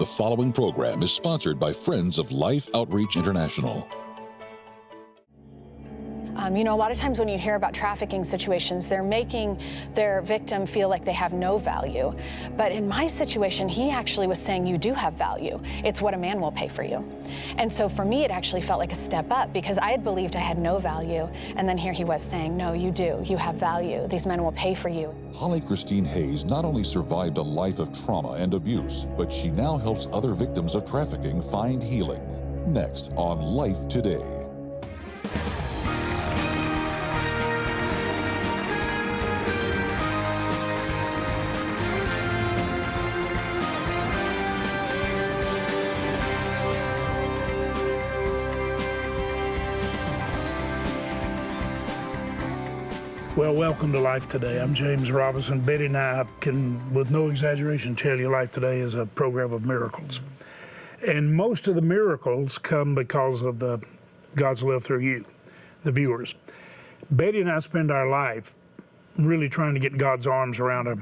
The following program is sponsored by Friends of Life Outreach International. A lot of times when you hear about trafficking situations, they're making their victim feel like they have no value. But in my situation, he actually was saying, you do have value. It's what a man will pay for you. And so for me, it actually felt like a step up because I had believed I had no value. And then here he was saying, no, you do. You have value. These men will pay for you. Holly Christine Hayes not only survived a life of trauma and abuse, but she now helps other victims of trafficking find healing. Next on Life Today. Well, welcome to Life Today. I'm James Robinson. Betty and I can, with no exaggeration, tell you Life Today is a program of miracles. And most of the miracles come because of God's love through you, the viewers. Betty and I spend our life really trying to get God's arms around a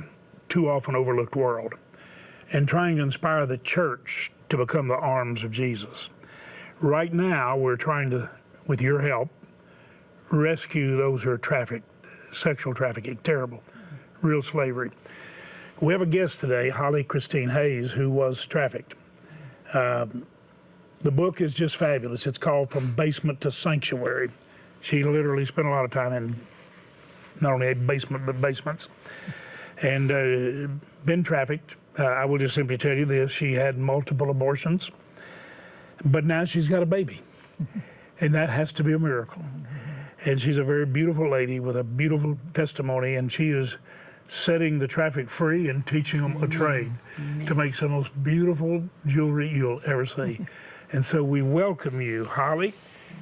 too often overlooked world and trying to inspire the church to become the arms of Jesus. Right now, we're trying to, with your help, rescue those who are trafficked. Sexual trafficking, terrible, real slavery. We have a guest today, Holly Christine Hayes, who was trafficked. The book is just fabulous. It's called From Basement to Sanctuary. She literally spent a lot of time in not only a basement, but basements, and been trafficked. I will just simply tell you this, she had multiple abortions, but now she's got a baby, and that has to be a miracle. And she's a very beautiful lady with a beautiful testimony, and she is setting the traffic free and teaching them a trade to make some of the most beautiful jewelry you'll ever see. And so we welcome you, Holly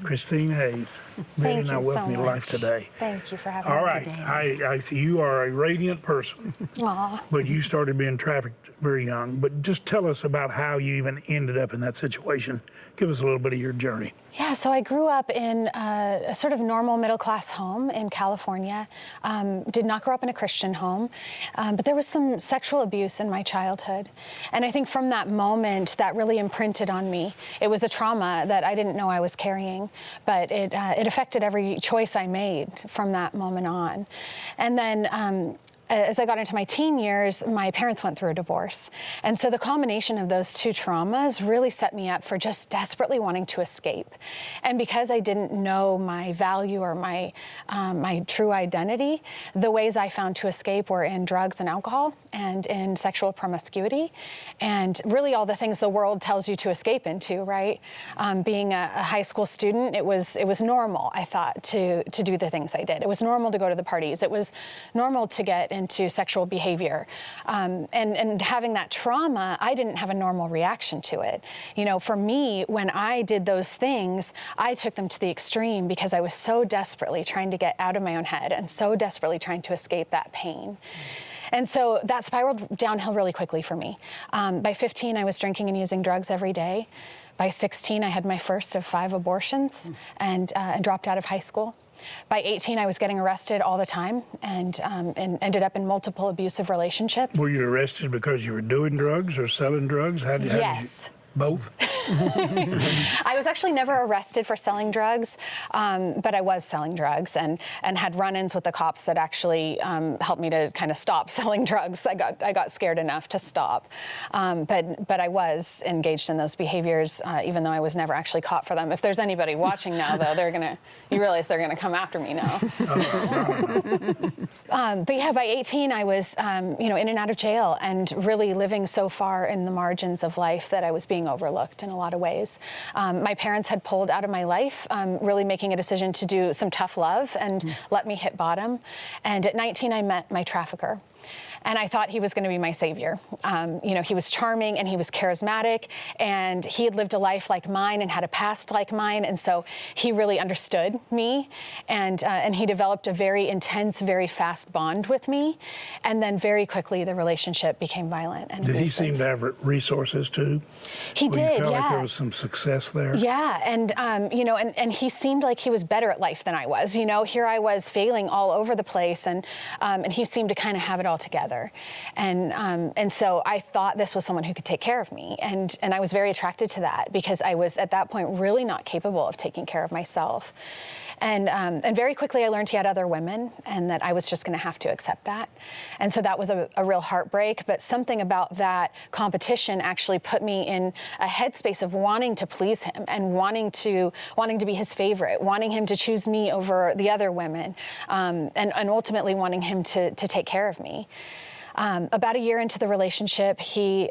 Christine Hayes. Betty and I welcome you to Life Today. Thank you for having me. All right, you are a radiant person, but you started being trafficked very young. But just tell us about how you even ended up in that situation. Give us a little bit of your journey. Yeah, so I grew up in a sort of normal middle-class home in California. Did not grow up in a Christian home, but there was some sexual abuse in my childhood. And I think from that moment, that really imprinted on me. It was a trauma that I didn't know I was carrying, but it affected every choice I made from that moment on. And then as I got into my teen years, my parents went through a divorce. And so the combination of those two traumas really set me up for just desperately wanting to escape. And because I didn't know my value or my true identity, the ways I found to escape were in drugs and alcohol and in sexual promiscuity and really all the things the world tells you to escape into, right? Being a high school student, it was normal, I thought, to do the things I did. It was normal to go to the parties. It was normal to get into sexual behavior. And having that trauma, I didn't have a normal reaction to it. For me, when I did those things, I took them to the extreme because I was so desperately trying to get out of my own head and so desperately trying to escape that pain. And so that spiraled downhill really quickly for me. By 15, I was drinking and using drugs every day. By 16, I had my first of 5 abortions and dropped out of high school. By 18, I was getting arrested all the time and ended up in multiple abusive relationships. Were you arrested because you were doing drugs or selling drugs? Yes. Both? I was actually never arrested for selling drugs, but I was selling drugs and had run-ins with the cops that actually helped me to kind of stop selling drugs. I got scared enough to stop, but I was engaged in those behaviors, even though I was never actually caught for them. If there's anybody watching now, though, you realize they're gonna come after me now. But yeah, by 18, I was in and out of jail and really living so far in the margins of life that I was being overlooked in a lot of ways. My parents had pulled out of my life, really making a decision to do some tough love and let me hit bottom. And at 19, I met my trafficker. And I thought he was going to be my savior. He was charming and he was charismatic and he had lived a life like mine and had a past like mine. And so he really understood me and he developed a very intense, very fast bond with me. And then very quickly the relationship became violent. And did he seem to have resources too? He did, you felt yeah. like there was some success there? Yeah, and he seemed like he was better at life than I was. Here I was failing all over the place and he seemed to kind of have it all together. father. And so I thought this was someone who could take care of me. And I was very attracted to that because I was at that point really not capable of taking care of myself. And very quickly I learned he had other women and that I was just going to have to accept that. And so that was a real heartbreak. But something about that competition actually put me in a headspace of wanting to please him and wanting to be his favorite, wanting him to choose me over the other women, and ultimately wanting him to take care of me. About a year into the relationship, he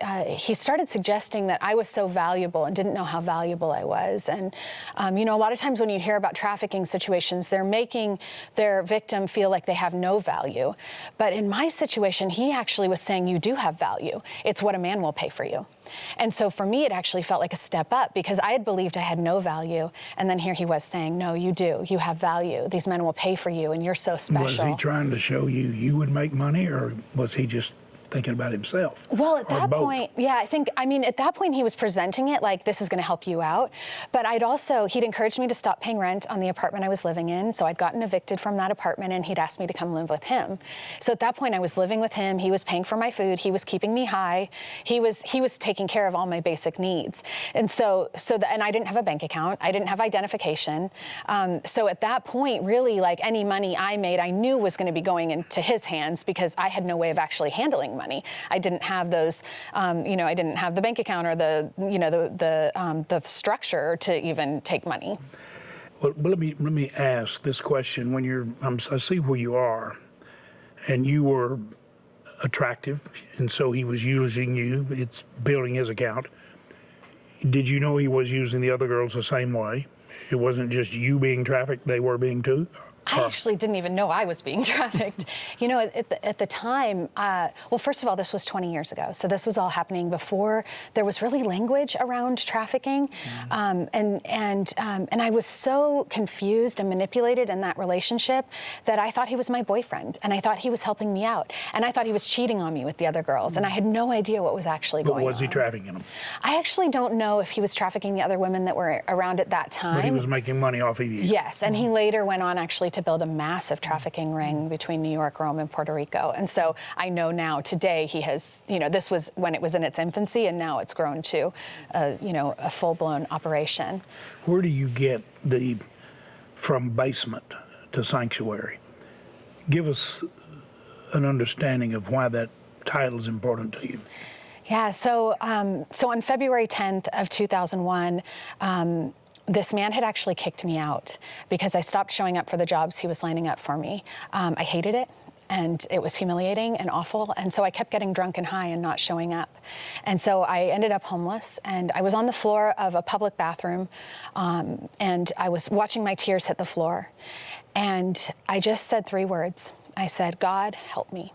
started suggesting that I was so valuable and didn't know how valuable I was. And, a lot of times when you hear about trafficking situations, they're making their victim feel like they have no value. But in my situation, he actually was saying, you do have value. It's what a man will pay for you. And so for me, it actually felt like a step up because I had believed I had no value. And then here he was saying, no, you do. You have value. These men will pay for you and you're so special. Was he trying to show you would make money, or was he just thinking about himself? Well, at that point, yeah, at that point he was presenting it like this is going to help you out. But he'd encouraged me to stop paying rent on the apartment I was living in. So I'd gotten evicted from that apartment and he'd asked me to come live with him. So at that point I was living with him. He was paying for my food. He was keeping me high. He was taking care of all my basic needs. And and I didn't have a bank account. I didn't have identification. So at that point, really, like any money I made, I knew was going to be going into his hands because I had no way of actually handling money. I didn't have those, I didn't have the bank account or the structure to even take money. Well, let me ask this question. When I see where you are, and you were attractive, and so he was using you. It's building his account. Did you know he was using the other girls the same way? It wasn't just you being trafficked; they were being too. I actually didn't even know I was being trafficked. At the time, well, first of all, this was 20 years ago. So this was all happening before there was really language around trafficking. And I was so confused and manipulated in that relationship that I thought he was my boyfriend. And I thought he was helping me out. And I thought he was cheating on me with the other girls. And I had no idea what was actually going on. But was he trafficking them? I actually don't know if he was trafficking the other women that were around at that time. But he was making money off of you. Yes, and he later went on actually to build a massive trafficking ring between New York, Rome, and Puerto Rico. And so I know now today he has, this was when it was in its infancy, and now it's grown to, a full-blown operation. Where do you get from basement to sanctuary? Give us an understanding of why that title is important to you. Yeah, so on February 10th of 2001, this man had actually kicked me out because I stopped showing up for the jobs he was lining up for me. I hated it, and it was humiliating and awful, and so I kept getting drunk and high and not showing up. And so I ended up homeless, and I was on the floor of a public bathroom, and I was watching my tears hit the floor. And I just said 3 words. I said, God, help me.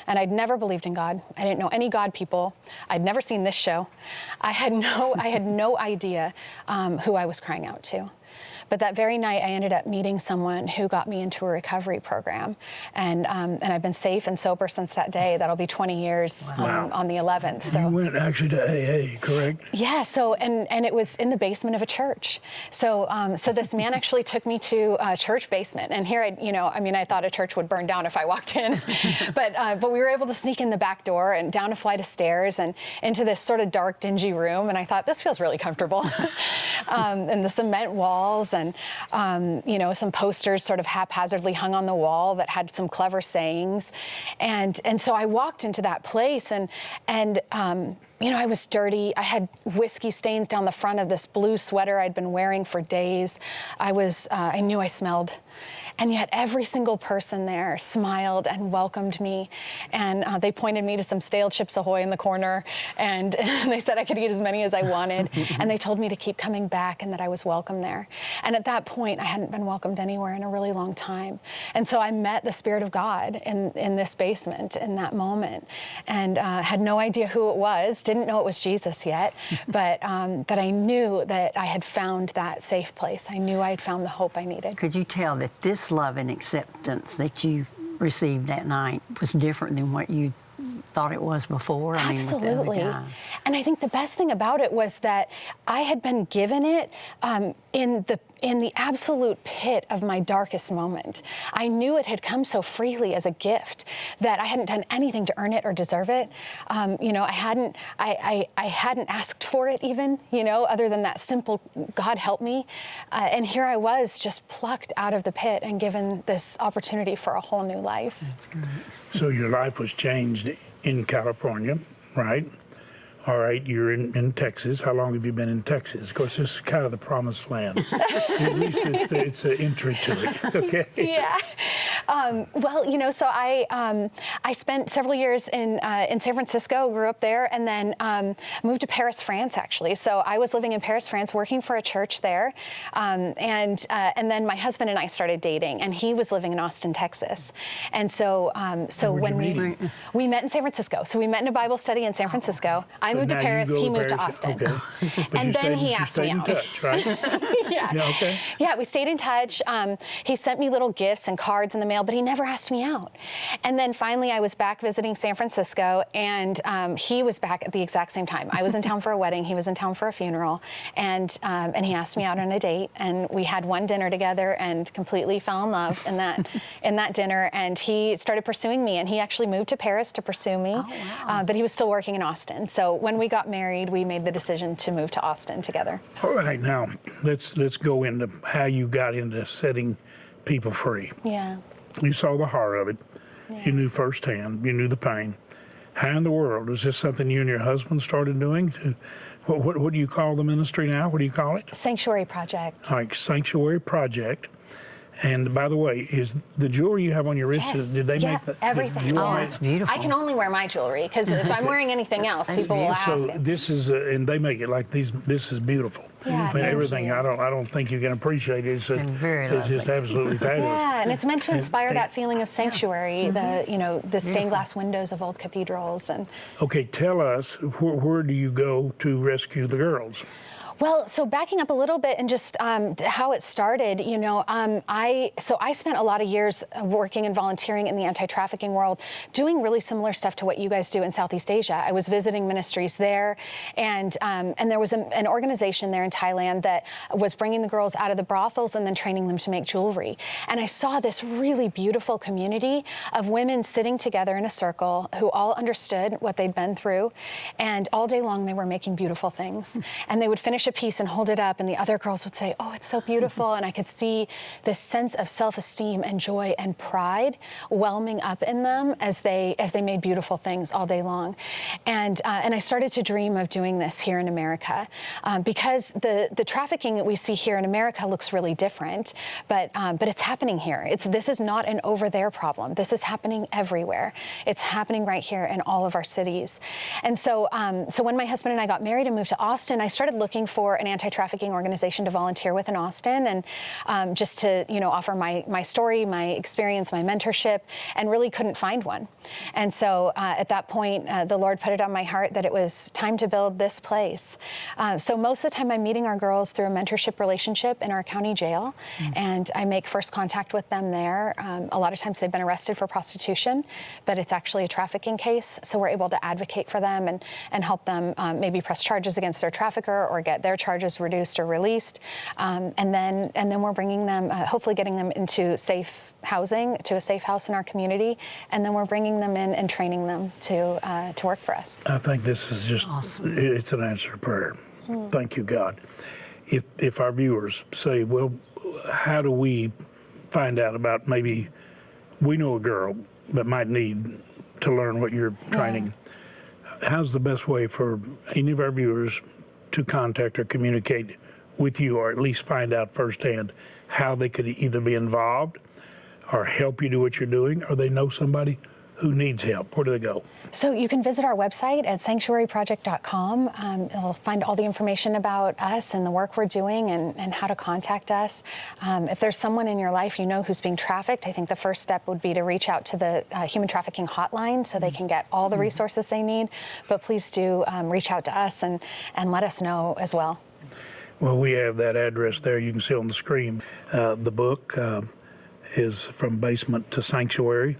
And I'd never believed in God. I didn't know any God people. I'd never seen this show. I had no idea who I was crying out to. But that very night, I ended up meeting someone who got me into a recovery program. And I've been safe and sober since that day. That'll be 20 years on the 11th. So. You went actually to AA, correct? Yeah, so, and it was in the basement of a church. So this man actually took me to a church basement. And here, I thought a church would burn down if I walked in. But we were able to sneak in the back door and down a flight of stairs and into this sort of dark, dingy room. And I thought, this feels really comfortable. And the cement walls and some posters sort of haphazardly hung on the wall that had some clever sayings. And so I walked into that place and I was dirty. I had whiskey stains down the front of this blue sweater I'd been wearing for days. I knew I smelled. And yet every single person there smiled and welcomed me. And they pointed me to some stale Chips Ahoy in the corner. And they said I could eat as many as I wanted. And they told me to keep coming back and that I was welcome there. And at that point, I hadn't been welcomed anywhere in a really long time. And so I met the Spirit of God in this basement in that moment. And had no idea who it was, didn't know it was Jesus yet. But I knew that I had found that safe place. I knew I had found the hope I needed. Could you tell that this love and acceptance that you received that night was different than what you thought it was before? Absolutely. And I think the best thing about it was that I had been given it in in the absolute pit of my darkest moment. I knew it had come so freely as a gift that I hadn't done anything to earn it or deserve it. I hadn't asked for it even, other than that simple, God help me. And here I was just plucked out of the pit and given this opportunity for a whole new life. That's great. So your life was changed in California, right? All right, you're in Texas. How long have you been in Texas? Of course, this is kind of the promised land. At least it's an entry to it, okay? Yeah. So I spent several years in San Francisco, grew up there, and then moved to Paris, France, actually. So I was living in Paris, France, working for a church there. And then my husband and I started dating, and he was living in Austin, Texas. And so when we met in San Francisco. So we met in a Bible study in San Francisco. I moved to Paris, he moved to Austin. Okay. And then he asked me out. You stayed in touch, right? Yeah. Okay. Yeah, we stayed in touch. He sent me little gifts and cards in the mail, but he never asked me out. And then finally I was back visiting San Francisco, and he was back at the exact same time. I was in town for a wedding, he was in town for a funeral, and he asked me out on a date, and we had one dinner together and completely fell in love in that dinner, and he started pursuing me, and he actually moved to Paris to pursue me. Oh, wow. But he was still working in Austin. So when we got married, we made the decision to move to Austin together. All right, now let's go into how you got into setting people free. Yeah. You saw the horror of it. Yeah. You knew firsthand. You knew the pain. How in the world was this something you and your husband started doing? What do you call the ministry now? What do you call it? Sanctuary Project. Like Sanctuary Project. And by the way, is the jewelry you have on your wrist, Yes. did they Yeah, make that? everything. Oh, it's beautiful. I can only wear my jewelry, because if I'm wearing anything else, That's people will ask. So this is, and they make it like these. This is beautiful. Yeah, I mean, thank everything. you. I don't think you can appreciate it. It's very just lovely. absolutely fabulous. Yeah, and it's meant to inspire and- that feeling of sanctuary, the stained glass windows of old cathedrals. And Okay, tell us where do you go to rescue the girls? well, so backing up a little bit and just how it started, I spent a lot of years working and volunteering in the anti-trafficking world, doing really similar stuff to what you guys do in Southeast Asia. I was visiting ministries there, and there was an organization there in Thailand that was bringing the girls out of the brothels and then training them to make jewelry. And I saw this really beautiful community of women sitting together in a circle who all understood what they'd been through, and all day long they were making beautiful things. And they would finish a piece and hold it up, and the other girls would say, "Oh, it's so beautiful." And I could see this sense of self-esteem and joy and pride whelming up in them as they made beautiful things all day long. And I started to dream of doing this here in America, because the trafficking that we see here in America looks really different, but it's happening here. This is not an over there problem. This is happening everywhere. It's happening right here in all of our cities. And so when my husband and I got married and moved to Austin, I started looking for an anti-trafficking organization to volunteer with in Austin, and just to offer my story, my experience, my mentorship, and really couldn't find one. And so at that point, the Lord put it on my heart that it was time to build this place. So most of the time I'm meeting our girls through a mentorship relationship in our county jail, and I make first contact with them there. A lot of times they've been arrested for prostitution, but it's actually a trafficking case, so we're able to advocate for them and help them maybe press charges against their trafficker or get their charges reduced or released, and then we're bringing them, hopefully getting them into safe housing, to a safe house in our community, and then we're bringing them in and training them to work for us. I think this is just awesome. It's an answer to prayer. Thank you, God. If our viewers say, well, how do we find out about, maybe we know a girl that might need to learn what you're training, how's the best way for any of our viewers to contact or communicate with you, or at least find out firsthand how they could either be involved or help you do what you're doing, or they know somebody who needs help? Where do they go? So you can visit our website at sanctuaryproject.com. You'll find all the information about us and the work we're doing and how to contact us. If there's someone in your life who's being trafficked, I think the first step would be to reach out to the human trafficking hotline so they can get all the resources they need. But please do reach out to us and let us know as well. Well, we have that address there. You can see on the screen. The book is From Basement to Sanctuary.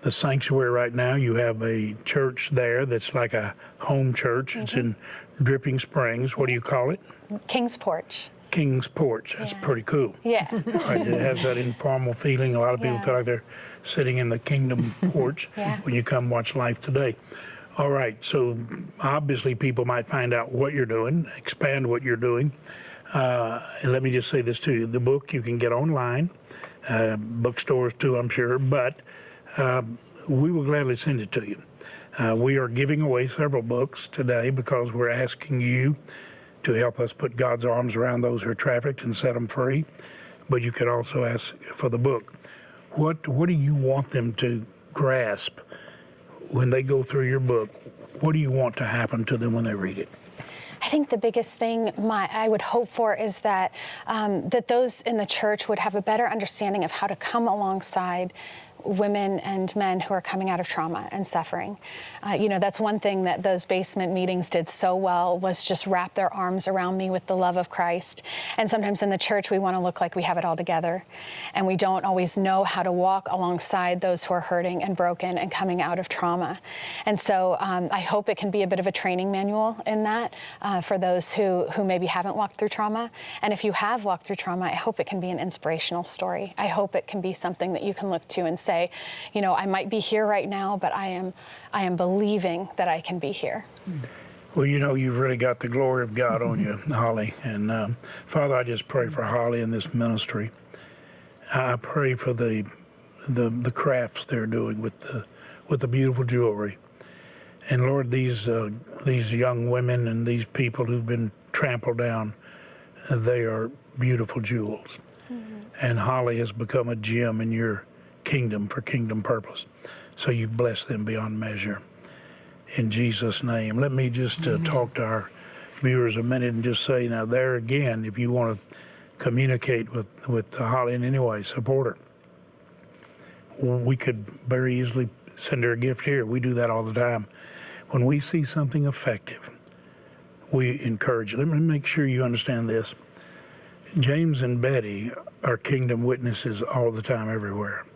The sanctuary right now, you have a church there that's like a home church. It's in Dripping Springs. What do you call it? King's Porch. king's porch. That's pretty cool. Yeah. Right? It has that informal feeling. A lot of people Yeah. feel like they're sitting in the kingdom porch when you come watch Life Today. All right, so obviously people might find out what you're doing, expand what you're doing. And let me just say this to you. The book you can get online, bookstores too, I'm sure, but we will gladly send it to you. We are giving away several books today because we're asking you to help us put God's arms around those who are trafficked and set them free. But you could also ask for the book. What do you want them to grasp when they go through your book? What do you want to happen to them when they read it? I think the biggest thing I would hope for is that that those in the church would have a better understanding of how to come alongside women and men who are coming out of trauma and suffering. That's one thing that those basement meetings did so well, was just wrap their arms around me with the love of Christ. And sometimes in the church, we want to look like we have it all together, and we don't always know how to walk alongside those who are hurting and broken and coming out of trauma. And so I hope it can be a bit of a training manual in that for those who maybe haven't walked through trauma. And if you have walked through trauma, I hope it can be an inspirational story. I hope it can be something that you can look to and say, I might be here right now, but I am believing that I can be here. Well, you've really got the glory of God on you, Holly. And Father, I just pray for Holly in this ministry. I pray for the crafts they're doing with the beautiful jewelry. And Lord, these young women and these people who've been trampled down, they are beautiful jewels. Mm-hmm. And Holly has become a gem in your kingdom for kingdom purpose. So you bless them beyond measure. In Jesus' name. Let me just talk to our viewers a minute and just say, now there again, if you want to communicate with Holly in any way, support her. We could very easily send her a gift here. We do that all the time. When we see something effective, we encourage it. Let me make sure you understand this. James and Betty are kingdom witnesses all the time, everywhere.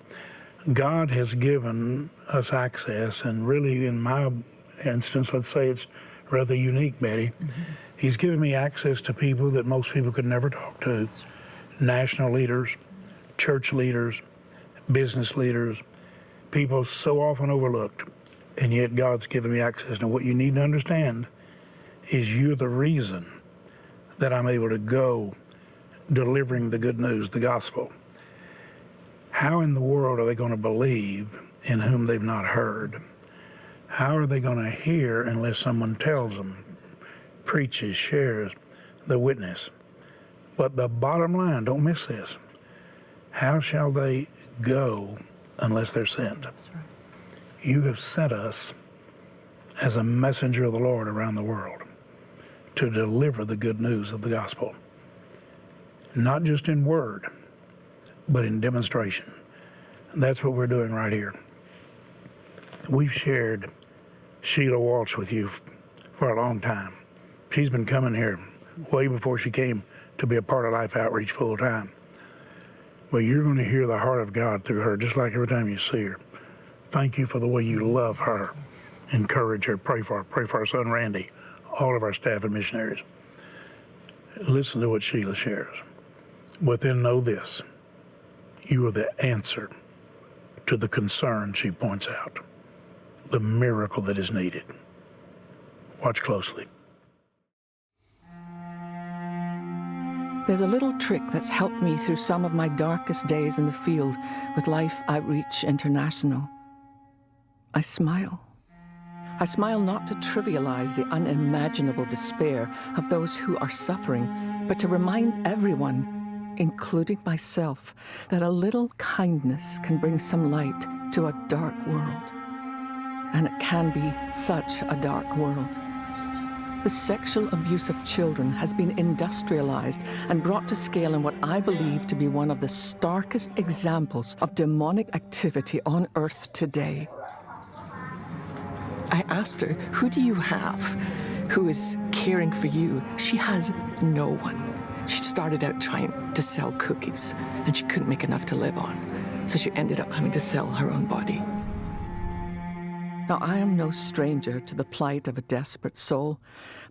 God has given us access, and really in my instance, let's say it's rather unique, Betty. Mm-hmm. He's given me access to people that most people could never talk to. National leaders, church leaders, business leaders, people so often overlooked, and yet God's given me access. Now what you need to understand is you're the reason that I'm able to go delivering the good news, the gospel. How in the world are they going to believe in whom they've not heard? How are they going to hear unless someone tells them, preaches, shares the witness? But the bottom line, don't miss this, how shall they go unless they're sent? That's right. You have sent us as a messenger of the Lord around the world to deliver the good news of the gospel, not just in word, but in demonstration. And that's what we're doing right here. We've shared Sheila Walsh with you for a long time. She's been coming here way before she came to be a part of Life Outreach full time. Well, you're going to hear the heart of God through her, just like every time you see her. Thank you for the way you love her. Encourage her, pray for her, pray for our son Randy, all of our staff and missionaries. Listen to what Sheila shares. But then know this, you are the answer to the concern she points out, the miracle that is needed. Watch closely. There's a little trick that's helped me through some of my darkest days in the field with Life Outreach International. I smile. I smile not to trivialize the unimaginable despair of those who are suffering, but to remind everyone, including myself, that a little kindness can bring some light to a dark world. And it can be such a dark world. The sexual abuse of children has been industrialized and brought to scale in what I believe to be one of the starkest examples of demonic activity on earth today. I asked her, who do you have who is caring for you? She has no one. She started out trying to sell cookies, and she couldn't make enough to live on. So she ended up having to sell her own body. Now, I am no stranger to the plight of a desperate soul,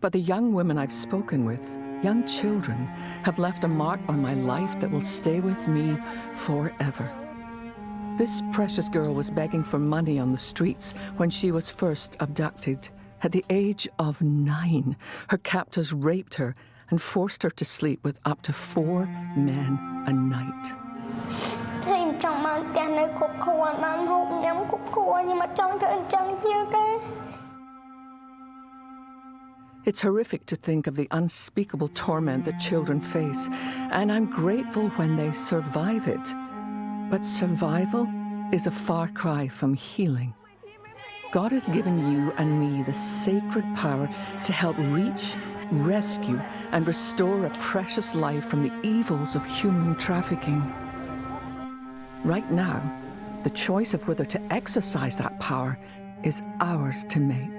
but the young women I've spoken with young children, have left a mark on my life that will stay with me forever. This precious girl was begging for money on the streets when she was first abducted. At the age of 9, her captors raped her and forced her to sleep with up to 4 men a night. It's horrific to think of the unspeakable torment that children face, and I'm grateful when they survive it. But survival is a far cry from healing. God has given you and me the sacred power to help reach, rescue, and restore a precious life from the evils of human trafficking. Right now, the choice of whether to exercise that power is ours to make.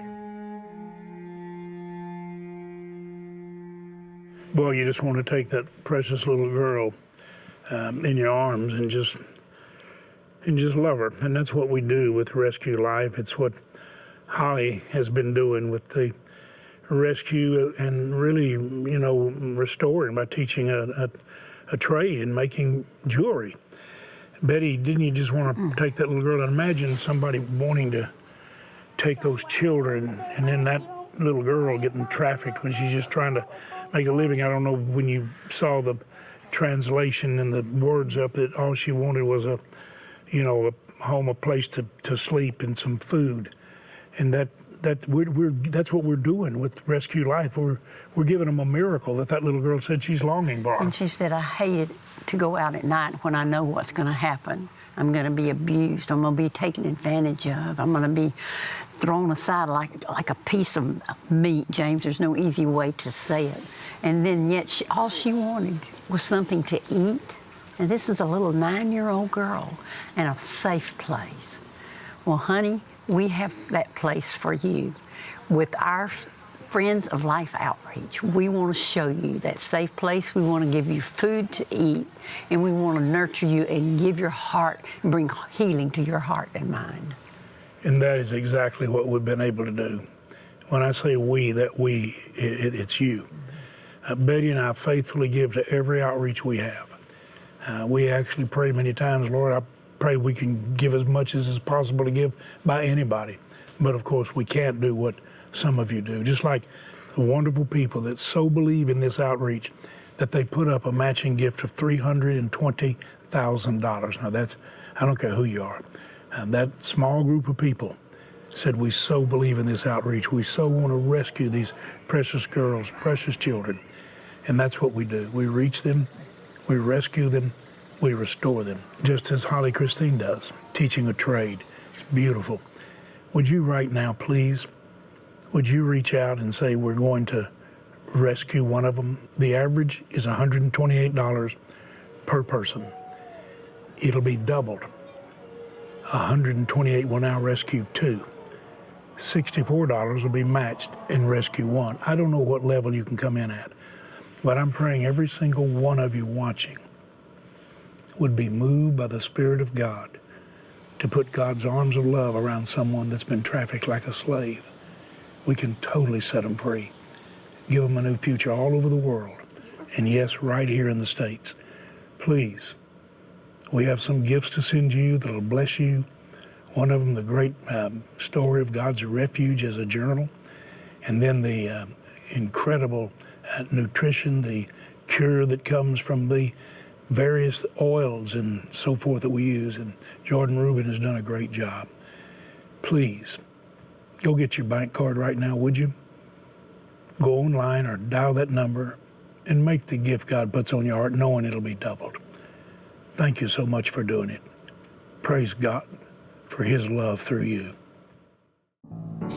Boy, you just want to take that precious little girl in your arms and just love her. And that's what we do with Rescue Life. It's what Holly has been doing with the rescue and really, you know, restoring by teaching a trade and making jewelry. Betty, didn't you just want to take that little girl and imagine somebody wanting to take those children and then that little girl getting trafficked when she's just trying to make a living. I don't know when you saw the translation and the words up that all she wanted was a home, a place to sleep and some food. And that's what we're doing with Rescue Life. We're giving them a miracle that little girl said she's longing for. And she said, I hated to go out at night when I know what's going to happen. I'm going to be abused. I'm going to be taken advantage of. I'm going to be thrown aside like a piece of meat, James. There's no easy way to say it. And then yet all she wanted was something to eat. And this is a little 9-year-old girl and a safe place. Well, honey, we have that place for you. With our Friends of Life Outreach, we want to show you that safe place. We want to give you food to eat, and we want to nurture you and give your heart, and bring healing to your heart and mind. And that is exactly what we've been able to do. When I say we, it's you. Betty and I faithfully give to every outreach we have. We actually pray many times, Lord, I pray we can give as much as is possible to give by anybody. But of course, we can't do what some of you do. Just like the wonderful people that so believe in this outreach that they put up a matching gift of $320,000. Now that's, I don't care who you are. That small group of people said, we so believe in this outreach. We so want to rescue these precious girls, precious children. And that's what we do. We reach them, we rescue them, we restore them, just as Holly Christine does, teaching a trade. It's beautiful. Would you right now, please, would you reach out and say, we're going to rescue one of them? The average is $128 per person. It'll be doubled. 128 will now rescue 2. $64 will be matched in rescue 1. I don't know what level you can come in at, but I'm praying every single one of you watching would be moved by the Spirit of God to put God's arms of love around someone that's been trafficked like a slave. We can totally set them free, give them a new future all over the world, and yes, right here in the States. Please, we have some gifts to send you that'll bless you. One of them, the great story of God's refuge as a journal, and then the incredible nutrition, the cure that comes from the various oils and so forth that we use, and Jordan Rubin has done a great job. Please, go get your bank card right now, would you? Go online or dial that number and make the gift God puts on your heart, knowing it'll be doubled. Thank you so much for doing it. Praise God for His love through you.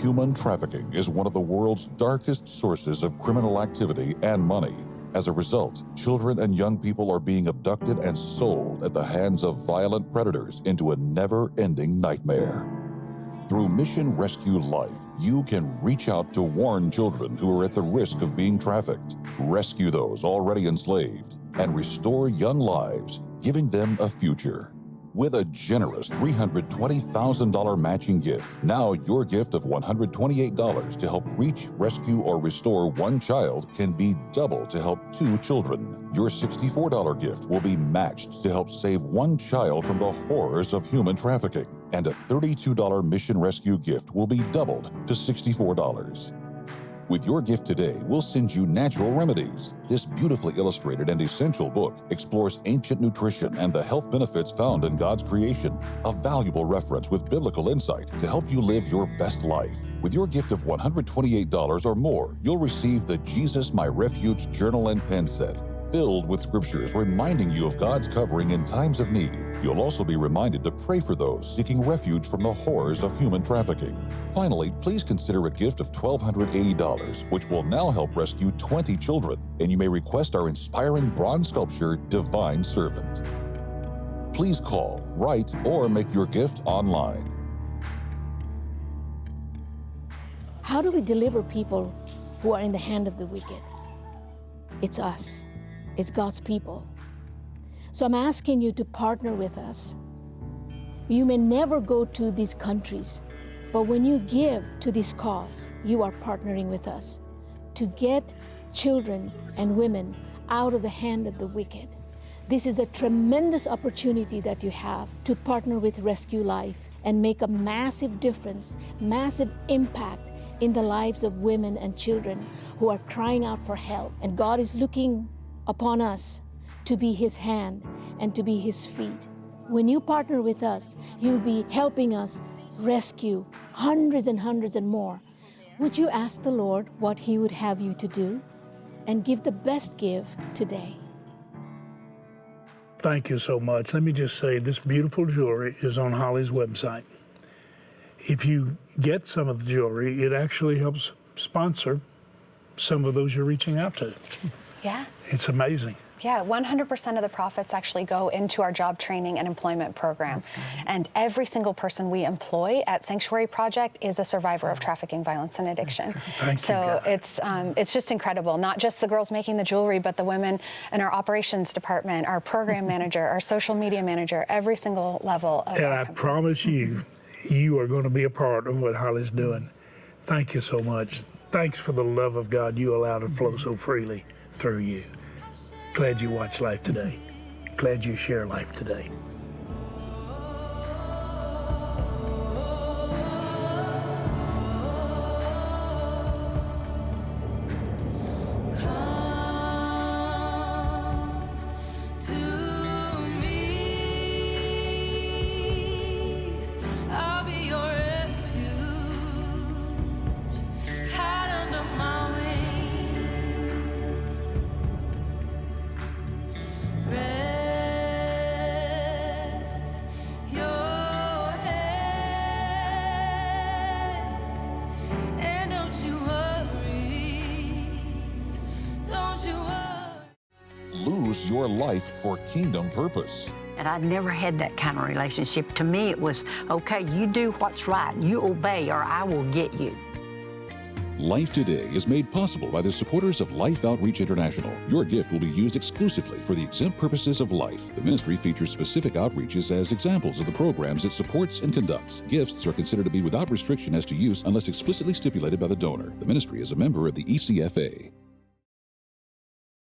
Human trafficking is one of the world's darkest sources of criminal activity and money. As a result, children and young people are being abducted and sold at the hands of violent predators into a never-ending nightmare. Through Mission Rescue Life, you can reach out to warn children who are at the risk of being trafficked, rescue those already enslaved, and restore young lives, giving them a future. with a generous $320,000 matching gift. Now your gift of $128 to help reach, rescue, or restore one child can be double to help 2 children. Your $64 gift will be matched to help save one child from the horrors of human trafficking. And a $32 mission rescue gift will be doubled to $64. With your gift today, we'll send you Natural Remedies. This beautifully illustrated and essential book explores ancient nutrition and the health benefits found in God's creation. A valuable reference with biblical insight to help you live your best life. With your gift of $128 or more, you'll receive the Jesus My Refuge journal and pen set, filled with scriptures reminding you of God's covering in times of need. You'll also be reminded to pray for those seeking refuge from the horrors of human trafficking. Finally, please consider a gift of $1,280, which will now help rescue 20 children, and you may request our inspiring bronze sculpture, Divine Servant. Please call, write, or make your gift online. How do we deliver people who are in the hand of the wicked? It's us. It's God's people. So I'm asking you to partner with us. You may never go to these countries, but when you give to this cause, you are partnering with us to get children and women out of the hand of the wicked. This is a tremendous opportunity that you have to partner with Rescue Life and make a massive difference, massive impact in the lives of women and children who are crying out for help. And God is looking upon us to be His hand and to be His feet. When you partner with us, you'll be helping us rescue hundreds and hundreds and more. Would you ask the Lord what He would have you to do and give the best give today? Thank you so much. Let me just say this beautiful jewelry is on Holly's website. If you get some of the jewelry, it actually helps sponsor some of those you're reaching out to. Yeah. It's amazing. Yeah, 100% of the profits actually go into our job training and employment program. And every single person we employ at Sanctuary Project is a survivor of trafficking, violence, and addiction. So it's just incredible. Not just the girls making the jewelry, but the women in our operations department, our program manager, our social media manager, every single level of And I promise you, you are going to be a part of what Holly's doing. Thank you so much. Thanks for the love of God you allow to flow so freely through you. Glad you watch Life Today. Glad you share Life Today. Lose your life for kingdom purpose. And I'd never had that kind of relationship. To me, it was, okay, you do what's right, you obey, or I will get you. Life Today is made possible by the supporters of Life Outreach International. Your gift will be used exclusively for the exempt purposes of life. The ministry features specific outreaches as examples of the programs it supports and conducts. Gifts are considered to be without restriction as to use unless explicitly stipulated by the donor. The ministry is a member of the ECFA.